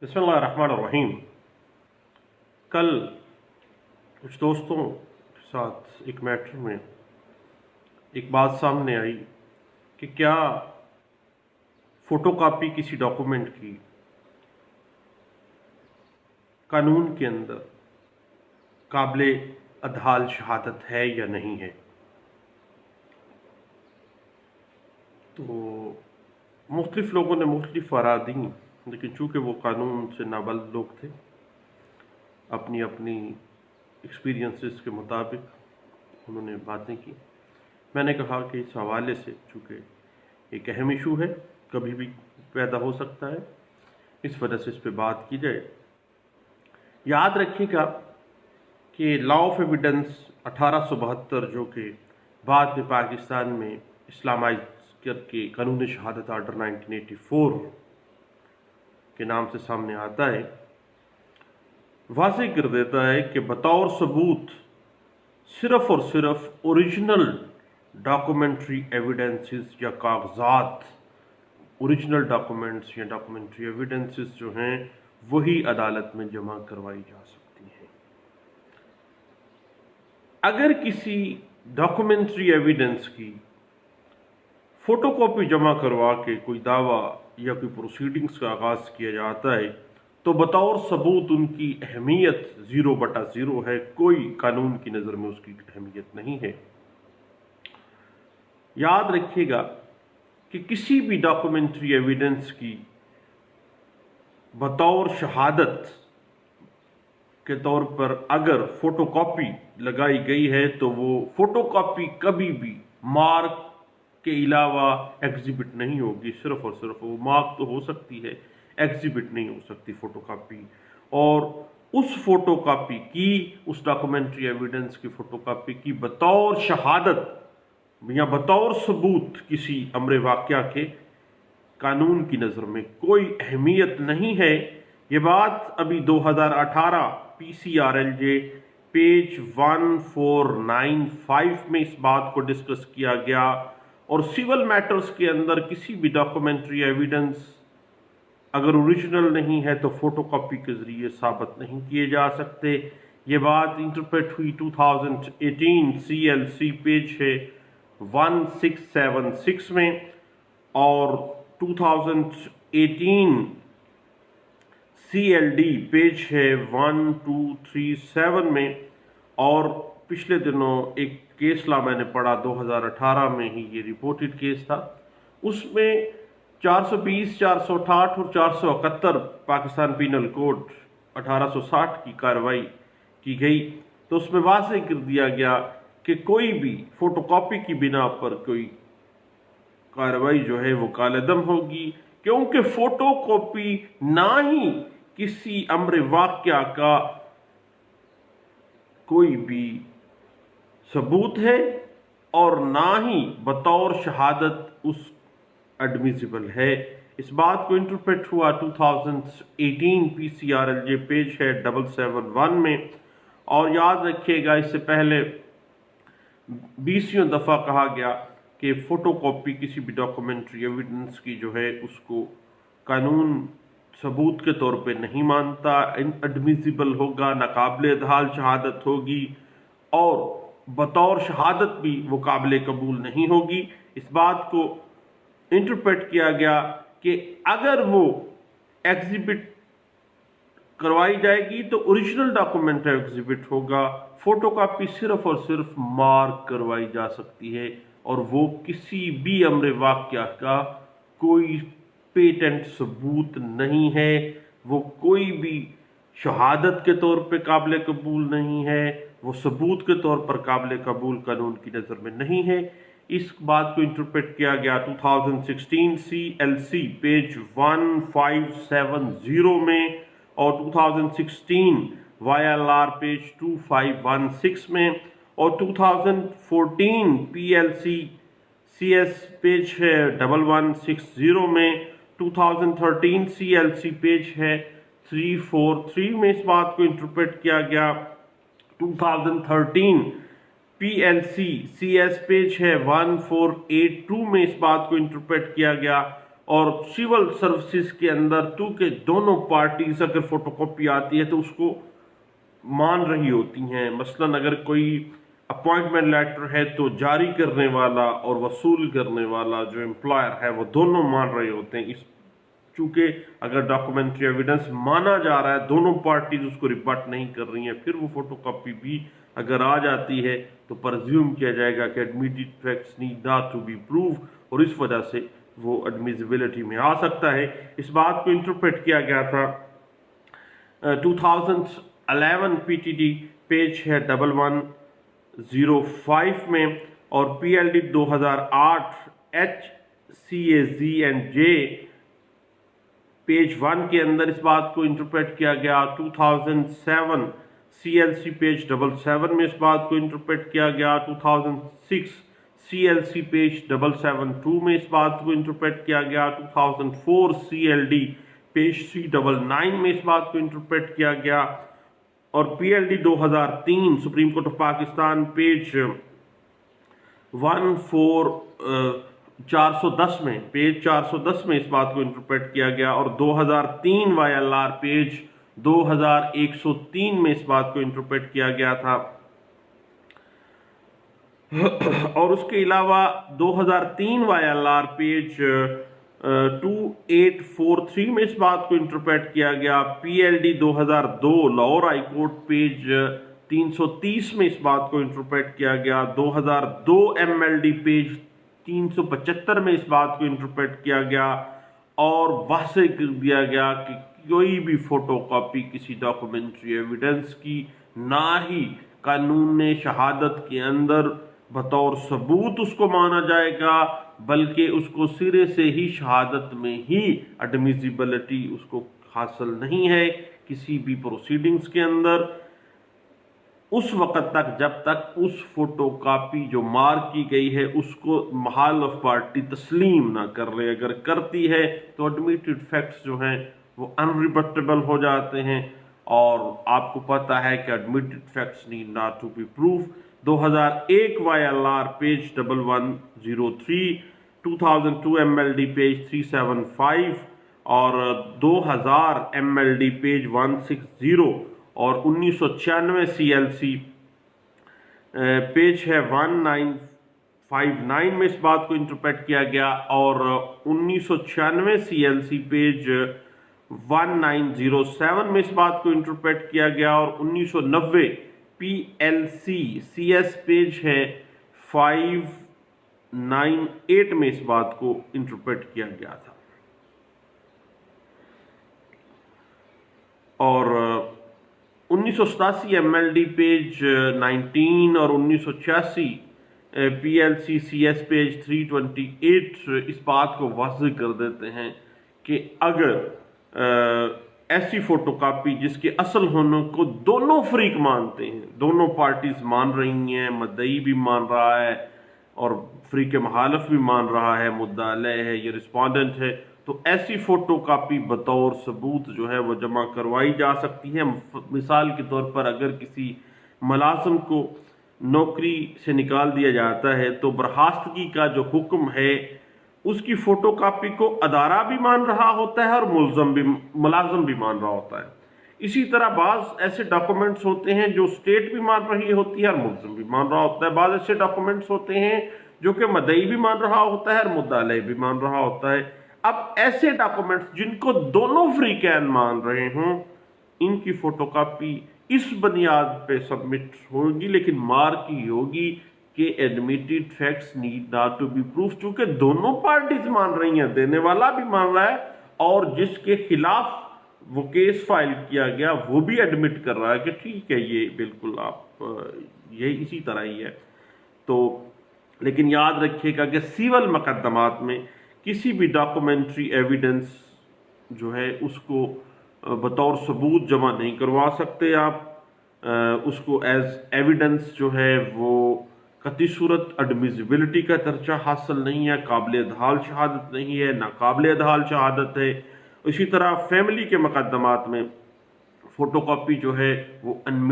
بسم اللہ الرحمن الرحیم۔ کل کچھ دوستوں کے ساتھ ایک میٹر میں ایک بات سامنے آئی کہ کیا فوٹو کاپی کسی ڈاکومنٹ کی قانون کے اندر قابل ادحال شہادت ہے یا نہیں ہے۔ تو مختلف لوگوں نے مختلف آراء دیں، لیکن چونکہ وہ قانون سے نابلد لوگ تھے، اپنی اپنی ایکسپیرینسز کے مطابق انہوں نے باتیں کی۔ میں نے کہا کہ اس حوالے سے چونکہ ایک اہم ایشو ہے، کبھی بھی پیدا ہو سکتا ہے، اس وجہ سے اس پہ بات کی جائے۔ یاد رکھیے گا کہ لا آف ایویڈنس 1872 جو کہ بعد میں پاکستان میں اسلامائز کر کے قانون شہادت آرڈر 1984 کے نام سے سامنے آتا ہے، واضح کر دیتا ہے کہ بطور ثبوت صرف اور صرف اوریجنل ڈاکومنٹری ایویڈنسز یا کاغذات، اوریجنل ڈاکومنٹس یا ڈاکومنٹری ایویڈنسز جو ہیں وہی عدالت میں جمع کروائی جا سکتی ہیں۔ اگر کسی ڈاکومنٹری ایویڈنس کی فوٹو کاپی جمع کروا کے کوئی دعویٰ یا کوئی پروسیڈنگز کا آغاز کیا جاتا ہے تو بطور ثبوت ان کی اہمیت 0/0 ہے، کوئی قانون کی نظر میں اس کی اہمیت نہیں ہے۔ یاد رکھیے گا کہ کسی بھی ڈاکومنٹری ایویڈنس کی بطور شہادت کے طور پر اگر فوٹو کاپی لگائی گئی ہے تو وہ فوٹو کاپی کبھی بھی مارک کے علاوہ ایگزیبٹ نہیں ہوگی۔ صرف اور صرف وہ مارک تو ہو سکتی ہے، ایگزیبٹ نہیں ہو سکتی فوٹو کاپی۔ اور اس فوٹو کاپی کی، اس ڈاکومنٹری ایویڈنس کی فوٹو کاپی کی بطور شہادت یا بطور ثبوت کسی امر واقعہ کے قانون کی نظر میں کوئی اہمیت نہیں ہے۔ یہ بات ابھی 2018 PCRLJ پیج 1495 میں اس بات کو ڈسکس کیا گیا، اور سول میٹرز کے اندر کسی بھی ڈاکومنٹری ایویڈنس اگر اوریجنل نہیں ہے تو فوٹو کاپی کے ذریعے ثابت نہیں کیے جا سکتے۔ یہ بات انٹرپریٹ ہوئی 2018 CLC پیج ہے 1676 میں، اور 2018 CLD پیج ہے 1237 میں، اور پچھلے دنوں ایک کیس لا میں نے پڑھا 2018 میں ہی، یہ رپورٹڈ کیس تھا، اس میں 420، 468 اور 471 پاکستان پینل کوڈ 1860 کی کارروائی کی گئی۔ تو اس میں واضح کر دیا گیا کہ کوئی بھی فوٹو کاپی کی بنا پر کوئی کارروائی جو ہے وہ کالعدم ہوگی، کیونکہ فوٹو کاپی نہ ہی کسی امر واقعہ کا کوئی بھی ثبوت ہے اور نہ ہی بطور شہادت اس ایڈمیسیبل ہے۔ اس بات کو انٹرپریٹ ہوا 2018 PCRLJ پیج ہے 771 میں، اور یاد رکھیے گا اس سے پہلے 20ویں دفعہ کہا گیا کہ فوٹو کاپی کسی بھی ڈاکومنٹری ایویڈنس کی جو ہے اس کو قانون ثبوت کے طور پہ نہیں مانتا، انڈمیسیبل ہوگا، ناقابل ادحال شہادت ہوگی، اور بطور شہادت بھی وہ قابل قبول نہیں ہوگی۔ اس بات کو انٹرپریٹ کیا گیا کہ اگر وہ ایگزیبٹ کروائی جائے گی تو اوریجنل ڈاکومنٹ ایگزیبٹ ہوگا، فوٹو کاپی صرف اور صرف مارک کروائی جا سکتی ہے، اور وہ کسی بھی امر واقعہ کا کوئی پیٹنٹ ثبوت نہیں ہے، وہ کوئی بھی شہادت کے طور پہ قابل قبول نہیں ہے، وہ ثبوت کے طور پر قابل قبول قانون کی نظر میں نہیں ہے۔ اس بات کو انٹرپریٹ کیا گیا 2016 CLC پیج 1570 میں، اور 2016 YLR پیج 2516 میں، اور 2014 PLC CS پیج ہے 1160 میں، 2013 CLC پیج ہے 343 میں اس بات کو انٹرپریٹ کیا گیا، 2013 PLC CS پیج ہے 1482 میں اس بات کو انٹرپریٹ کیا گیا، اور سول سروسز کے اندر چونکہ دونوں پارٹیز اگر فوٹو کاپی آتی ہے تو اس کو مان رہی ہوتی ہیں. مثلا اگر کوئی اپوائنٹمنٹ لیٹر ہے تو جاری کرنے والا اور وصول کرنے والا جو امپلائر ہے وہ دونوں مان رہے ہوتے ہیں. چونکہ اگر ڈاکومنٹری ایویڈنس مانا جا رہا ہے دونوں پارٹیز اس کو ریبٹ نہیں کر رہی ہیں, پھر وہ فوٹو کاپی بھی اگر آ جاتی ہے تو پرزیوم کیا جائے گا کہ admitted facts need not to be prove, اور اس وجہ سے وہ ایڈمیزیبلٹی میں آ سکتا ہے. اس بات کو انٹرپریٹ کیا گیا تھا 2011 پی ٹی ڈی پیج ہے 1105 میں, اور P L D 2008 H C A Z and J page 1 کے اندر اس بات کو انٹرپریٹ کیا گیا. 2007 سی ایل سی پیج 77 میں اس بات کو انٹرپریٹ کیا گیا. 2006 سی ایل سی پیج 772 میں اس بات کو انٹرپریٹ کیا گیا. 2004 سی ایل ڈی پیج 399 میں اس بات کو انٹرپریٹ کیا گیا. اور P L D 2003 supreme court of Pakistan page 410 میں اس بات کو انٹرپریٹ کیا گیا. اور 2003 وائی ایل آر پیج 2103 میں اس بات کو انٹرپریٹ کیا گیا تھا. اور اس کے علاوہ 2003 وائی ایل آر پیج 2843 میں اس بات کو انٹرپریٹ کیا گیا. پی L D 2002 Lahore high court page 330 میں اس بات کو انٹرپریٹ کیا گیا. 2002 ایم ایل ڈی پیج 375 میں اس بات کو انٹرپریٹ کیا گیا, اور واضح کر دیا گیا کہ کوئی بھی فوٹو کاپی کسی ڈاکومنٹری ایویڈنس کی نہ ہی قانون شہادت کے اندر بطور ثبوت اس کو مانا جائے گا, بلکہ اس کو سرے سے ہی شہادت میں ہی ایڈمیزیبلٹی اس کو حاصل نہیں ہے کسی بھی پروسیڈنگز کے اندر, اس وقت تک جب تک اس فوٹو کاپی جو مارک کی گئی ہے اس کو مخالف پارٹی تسلیم نہ کر لے. اگر کرتی ہے تو ایڈمیٹڈ فیکٹس جو ہیں وہ انریبٹیبل ہو جاتے ہیں, اور آپ کو پتہ ہے کہ admitted facts need not to be proof. 2001 Y L R page 1103, 2002 M L D page 375, اور 2000 ایم ایل ڈی پیج 160, اور 1996 سی ایل سی پیج ہے 1959 میں اس بات کو انٹرپریٹ کیا گیا. اور 1996 سی ایل سی پیج 1907 میں اس بات کو انٹرپریٹ کیا گیا. اور 1990 P L C S page ہے 598 میں اس بات کو انٹرپریٹ کیا گیا تھا. اور 1987 ایم ایل ڈی پیج 19 اور 1986 P L C S page 328 اس بات کو واضح کر دیتے ہیں کہ اگر ایسی فوٹو کاپی جس کے اصل ہونے کو دونوں فریق مانتے ہیں, دونوں پارٹیز مان رہی ہیں, مدعی بھی مان رہا ہے اور فریق مخالف بھی مان رہا ہے, مدعا علیہ ہے یا رسپونڈنٹ ہے, تو ایسی فوٹو کاپی بطور ثبوت جو ہے وہ جمع کروائی جا سکتی ہے. مثال کے طور پر اگر کسی ملازم کو نوکری سے نکال دیا جاتا ہے تو برخاستگی کا جو حکم ہے اس کی فوٹو کاپی کو ادارہ بھی مان رہا ہوتا ہے اور ملازم بھی مان رہا ہوتا ہے. اسی طرح بعض ایسے ڈاکومنٹس ہوتے ہیں جو اسٹیٹ بھی مان رہی ہوتی ہے اور ملزم بھی مان رہا ہوتا ہے. بعض ایسے ڈاکومنٹس ہوتے ہیں جو کہ مدعی بھی مان رہا ہوتا ہے اور مدعا علیہ بھی مان رہا ہوتا ہے. اب ایسے ڈاکومنٹس جن کو دونوں فریقین مان رہے ہوں ان کی فوٹو کاپی اس بنیاد پہ سبمٹ ہوگی, لیکن مارک کی ہوگی کہ admitted facts need not to be proof, چونکہ دونوں پارٹیز مان رہی ہیں, دینے والا بھی مان رہا ہے اور جس کے خلاف وہ کیس فائل کیا گیا وہ بھی ایڈمٹ کر رہا ہے کہ ٹھیک ہے یہ بالکل آپ یہ اسی طرح ہی ہے. تو لیکن یاد رکھیے گا کہ سیول مقدمات میں کسی بھی ڈاکومنٹری ایویڈنس جو ہے اس کو بطور ثبوت جمع نہیں کروا سکتے آپ, اس کو ایز ایویڈنس جو ہے وہ قطعی صورت ایڈمیزیبلٹی کا درجہ حاصل نہیں ہے, قابل ادحال شہادت نہیں ہے, ناقابل ادحال شہادت ہے. اسی طرح فیملی کے مقدمات میں فوٹو کاپی جو ہے وہ ان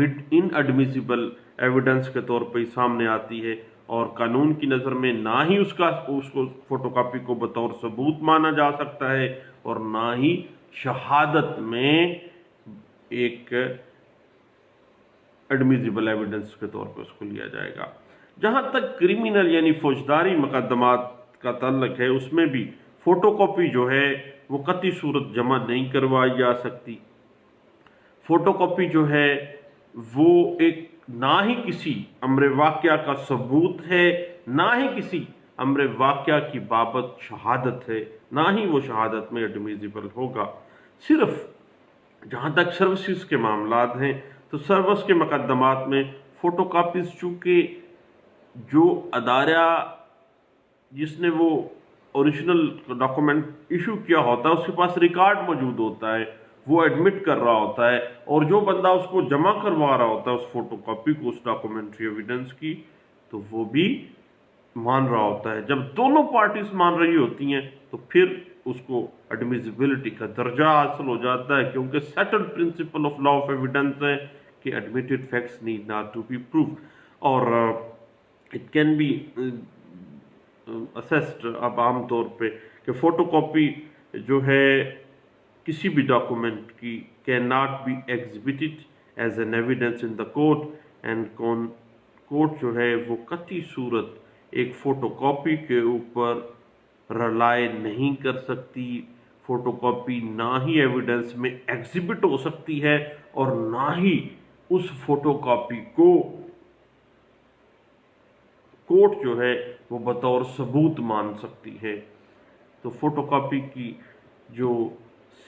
ایڈمیزیبل ایویڈنس کے طور پہ سامنے آتی ہے, اور قانون کی نظر میں نہ ہی اس کو فوٹو کاپی کو بطور ثبوت مانا جا سکتا ہے اور نہ ہی شہادت میں ایک ایڈمیزیبل ایویڈنس کے طور پہ اس کو لیا جائے گا۔ جہاں تک کریمنل یعنی فوجداری مقدمات کا تعلق ہے، اس میں بھی فوٹو کاپی جو ہے وہ قطعی صورت جمع نہیں کروائی جا سکتی۔ فوٹو کاپی جو ہے وہ ایک نہ ہی کسی امر واقعہ کا ثبوت ہے، نہ ہی کسی امر واقعہ کی بابت شہادت ہے، نہ ہی وہ شہادت میں ایڈمیزیبل ہوگا۔ صرف جہاں تک سروسز کے معاملات ہیں تو سروس کے مقدمات میں فوٹو کاپیز چونکہ جو ادارہ جس نے وہ اوریجنل ڈاکومنٹ ایشو کیا ہوتا ہے اس کے پاس ریکارڈ موجود ہوتا ہے، وہ ایڈمٹ کر رہا ہوتا ہے، اور جو بندہ اس کو جمع کروا رہا ہوتا ہے اس فوٹو کاپی کو، اس ڈاکومنٹری ایویڈنس کی، تو وہ بھی مان رہا ہوتا ہے۔ جب دونوں پارٹیز مان رہی ہوتی ہیں تو پھر اس کو ایڈمیزیبلٹی کا درجہ حاصل ہو جاتا ہے، کیونکہ settled principle of law of evidence ہے کہ admitted facts need not to be proof, اور اٹ کین بی اسیسڈ اب عام طور پہ کہ فوٹو کاپی جو ہے کسی بھی ڈاکومنٹ کی can not be exhibited as an evidence in the court, and court جو ہے وہ قطعی صورت ایک فوٹو کاپی کے اوپر رلائے نہیں کر سکتی۔ فوٹو کاپی نہ ہی ایویڈنس میں ایگزیبٹ ہو سکتی ہے اور نہ ہی اس فوٹو کاپی کو کورٹ جو ہے وہ بطور ثبوت مان سکتی ہے۔ تو فوٹو کاپی کی جو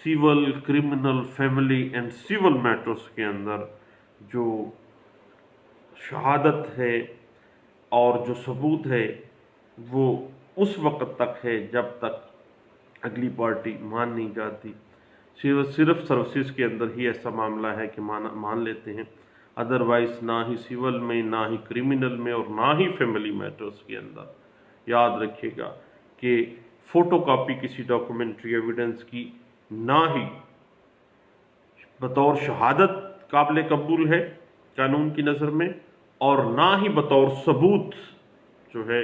civil, criminal, family and civil matters کے اندر جو شہادت ہے اور جو ثبوت ہے وہ اس وقت تک ہے جب تک اگلی پارٹی مان نہیں جاتی۔ صرف سروسز کے اندر ہی ایسا معاملہ ہے کہ مان لیتے ہیں، ادروائز نہ ہی سیول میں، نہ ہی کرمنل میں، اور نہ ہی فیملی میٹرز کے اندر۔ یاد رکھیے گا کہ فوٹو کاپی کسی ڈاکومنٹری ایویڈنس کی نہ ہی بطور شہادت قابل قبول ہے قانون کی نظر میں، اور نہ ہی بطور ثبوت جو ہے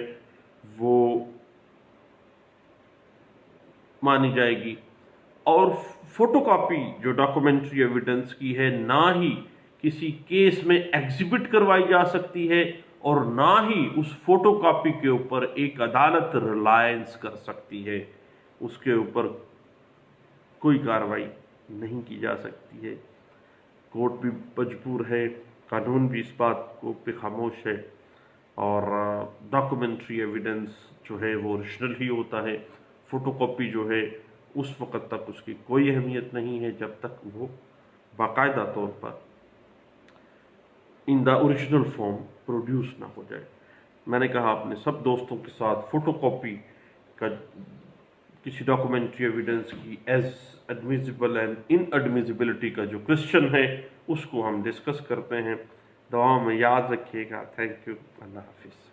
وہ مانی جائے گی۔ اور فوٹو کاپی جو ڈاکومنٹری ایویڈنس کی ہے نہ ہی کسی کیس میں ایگزیبٹ کروائی جا سکتی ہے، اور نہ ہی اس فوٹو کاپی کے اوپر ایک عدالت ریلائنس کر سکتی ہے، اس کے اوپر کوئی کارروائی نہیں کی جا سکتی ہے۔ کورٹ بھی مجبور ہے، قانون بھی اس بات کو پہ خاموش ہے، اور ڈاکومنٹری ایویڈنس جو ہے وہ اوریجنل ہی ہوتا ہے۔ فوٹو کاپی جو ہے اس وقت تک اس کی کوئی اہمیت نہیں ہے جب تک وہ باقاعدہ طور پر ان دا اوریجنل فارم پروڈیوس نہ ہو جائے۔ میں نے کہا اپنے سب دوستوں کے ساتھ فوٹو کاپی کا کسی ڈاکومنٹری ایویڈنس کی ایز ایڈمیزیبل اینڈ ان ایڈمیزیبلٹی کا جو کوسچن ہے اس کو ہم ڈسکس کرتے ہیں۔ دعاؤں میں یاد رکھیے گا۔ تھینک یو، اللہ حافظ۔